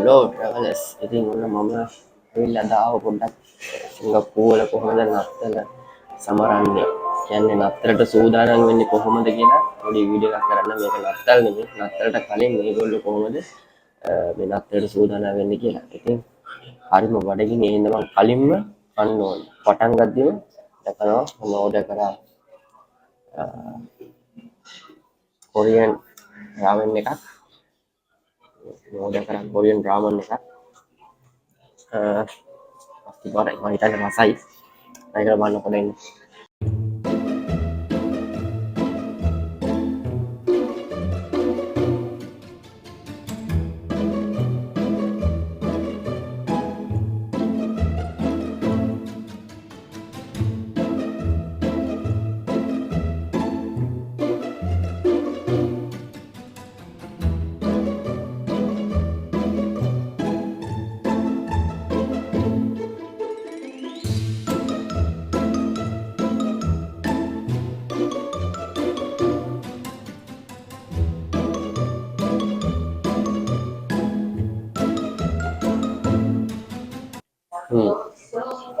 hello travelers. ඉතින් ඔන්න මම ඇවිල්ලා දාව පොඩ්ඩක් සිංගප්පූරු වල කොහොමද නත්තල සමරන්නේ කියන්නේ නත්තලට සූදානම් වෙන්නේ කොහොමද කියලා පොඩි වීඩියෝ එකක් කරන්න. මේක නත්තල් නෙමෙයි, නත්තලට කලින් මේගොල්ලෝ කොහොමද මේ නත්තලට සූදානම් වෙන්නේ කියලා. ඉතින් හරිම බඩගිනි එහෙනම් මම කලින්ම කන්න ඕනේ. පටන් ගද්දිම දැකනවා මම ඕඩර් කරා කොරියන් රාමෙන් එකක්. order කරන් කොරියන් රාමන් එකක්. pasti barang mah kita masai. Nah, kalau mana koden.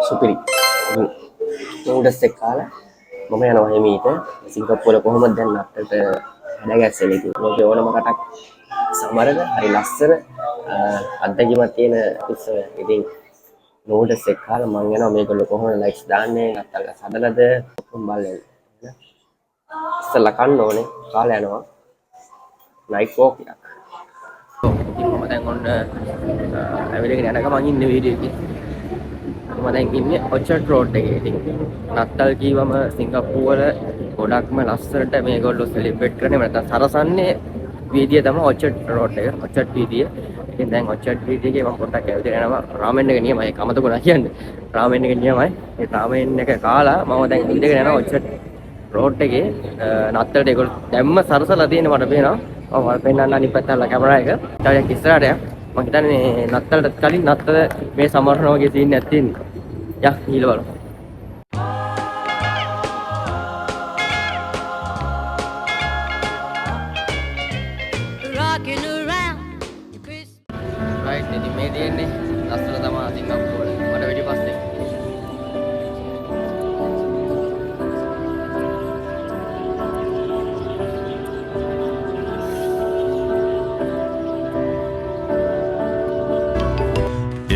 සුපිරි නූඩල්ස් එක කාලා මම යනවා හිමීට සිංගප්පූරුවල කොහොමද දැන් අපිට හැඩගැස්සෙන්නේ කියලා. මේක ඕනම කටක් සමරන හරි ලස්සන අත්දැකීමක් තියෙන ඉස්සර. ඉතින් නූඩල්ස් එක කාලා මම යනවා මේගොල්ලෝ කොහොමද ලයික්ස් දාන්නේ නැත්නම් හදලාද කොහොම බලන්නේ. ඉස්සලා කන්න ඕනේ කාලා යනවා නයිට් වෝක් එකක්. ඉතින් මම දැන් ඔන්න ඇවිල්ලා යන ගමන් ඉන්නේ වීඩියෝ එකේ. මම දැන් ඉන්නේ ඔචර්ඩ් රෝඩ් එකේ. ඉතින් නත්තල් කීවම සිංගප්පූරුවල ගොඩක්ම ලස්සනට මේගොල්ලෝ සෙලිබ්‍රේට් කරන්නේ නැත්නම් සරසන්නේ වීදිය තමයි ඔචර්ඩ් රෝඩ් එක. ඔචර්ඩ් වීදිය. ඉතින් දැන් ඔචර්ඩ් වීදියේ මම පොඩ්ඩක් ඇවිල්ලා යනවා රාමෙන් එක නියමයි. ඒක අමතකුණා කියන්නේ. රාමෙන් එක නියමයි. ඒ රාමෙන් එක කාලා මම දැන් ඉඳගෙන යනවා ඔචර්ඩ් රෝඩ් එකේ. නත්තලට ඒගොල්ලෝ දැම්ම සරසලා තියෙන මට පේනවා. මම පෙන්නන්න අනිත් පැත්තට කැමරා එක. ඊට ඉස්සරහට යන්න. මම හිතන්නේ නත්තලට කලින් නත්තල මේ සමරන වගේ සීන් එකක් තියෙනවා. යා ඊළ බලමු. Rocking around right ඉතින් මේ තියෙන්නේ ලස්සන තමයි සිංගප්පූරුවල. මට වැඩි පස්සේ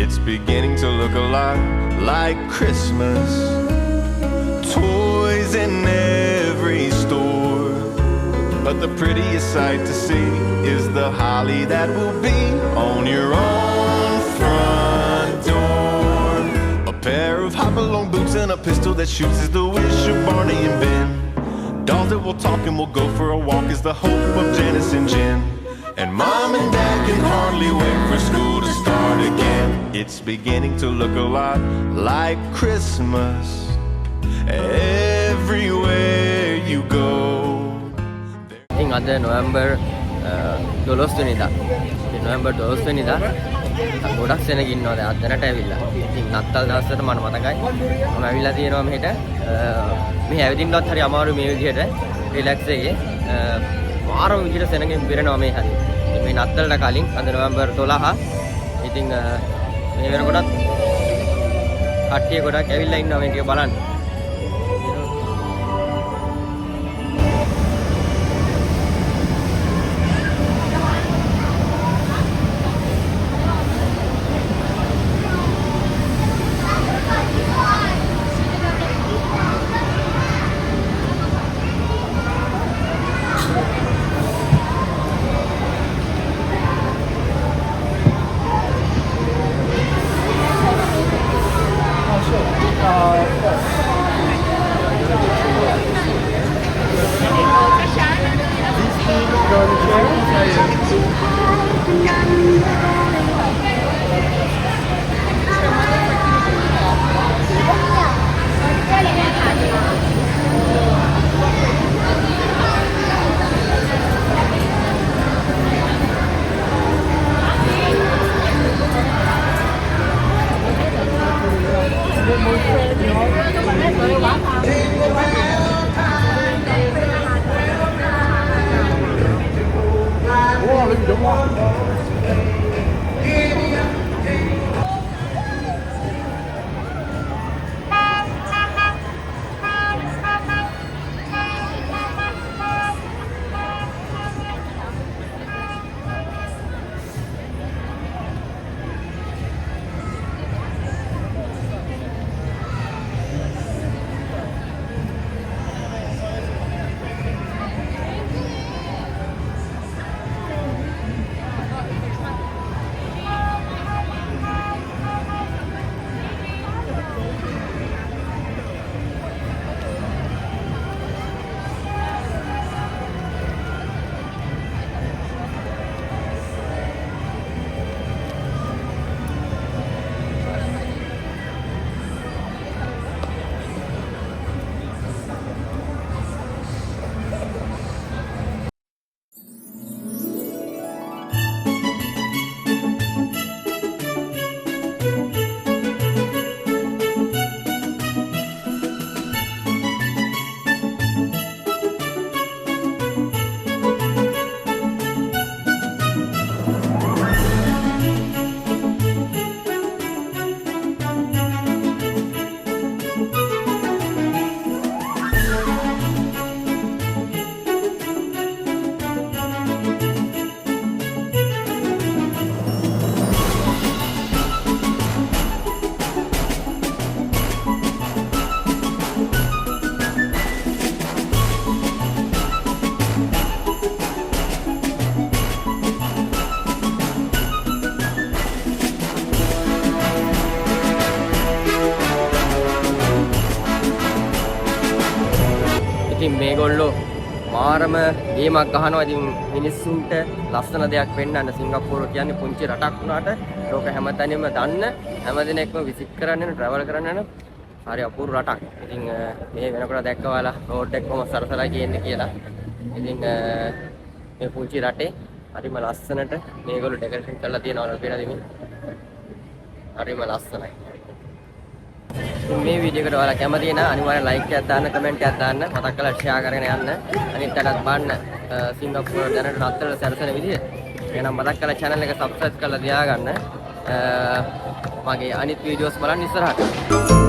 It's beginning to look a lot like Christmas. Toys in every store. But the prettiest sight to see is the holly that will be on your own front door. A pair of hop-along boots and a pistol that shoots is the wish of Barney and Ben. Dolls that will talk and will go for a walk is the hope of Janice and Jen. And Mom and Dad can hardly wait for school to start again. It's beginning to look a lot like Christmas everywhere you go. ඉතින් අද නොවැම්බර් 12 වෙනිදා. ඉතින් නොවැම්බර් 12 වෙනිදා ගොඩක් සෙනග ඉන්නවා දැන් අදනට ඇවිල්ලා. ඉතින් නත්තල් දවසට මම මතකයි. මම ඇවිල්ලා තියෙනවා මෙහෙට. මේ ඇවිදින්නවත් හරි අමාරු මේ විදිහට රිලැක්ස් එකේ. මාරම විදිහට සෙනගෙන් පිරෙනවා මේ හරි. මේ නත්තලට කලින් අද නොවැම්බර් 12. ඉතින් මේ වෙනකොටත් කට්ටිය ගොඩක් ඇවිල්ලා ඉන්නවා මේක බලන්න. ඉතින් මේගොල්ලෝ මාරම ගේමක් ගහනවා. ඉතින් මිනිස්සුන්ට ලස්සන දෙයක් පෙන්වන්න සිංගප්පූරුව කියන්නේ පුංචි රටක් වුණාට ලෝක හැමතැනම දන්න හැමදෙනෙක්ම විසිට් කරන්න යන ට්‍රැවල් කරන්න යන හරි අපූර්ව රටක්. ඉතින් මේ වෙනකොට දැක්ක ඔයාලා රෝඩ් එක කොහොම සරසලා කියන්නේ කියලා. ඉතින් මේ පුංචි රටේ හරිම ලස්සනට මේගොල්ලෝ ඩෙකරේෂන් කරලා තියෙනවා පේනද? හරිම ලස්සනයි. මේ වීඩියෝ එකට ඔයාලා කැමති නම් අනිවාර්යෙන් ලයික් එකක් දාන්න, කමෙන්ට් එකක් දාන්න, මතක් කරලා ෂෙයා කරගෙන යන්න. අනිත් අයටත් බලන්න සිංගප්පූරුව දැනට නත්තල සැරසෙන විදිය. එහෙනම් මතක් කරලා channel එක subscribe කරලා තියාගන්න. මගේ අනිත් වීඩියෝස් බලන්න ඉස්සරහට.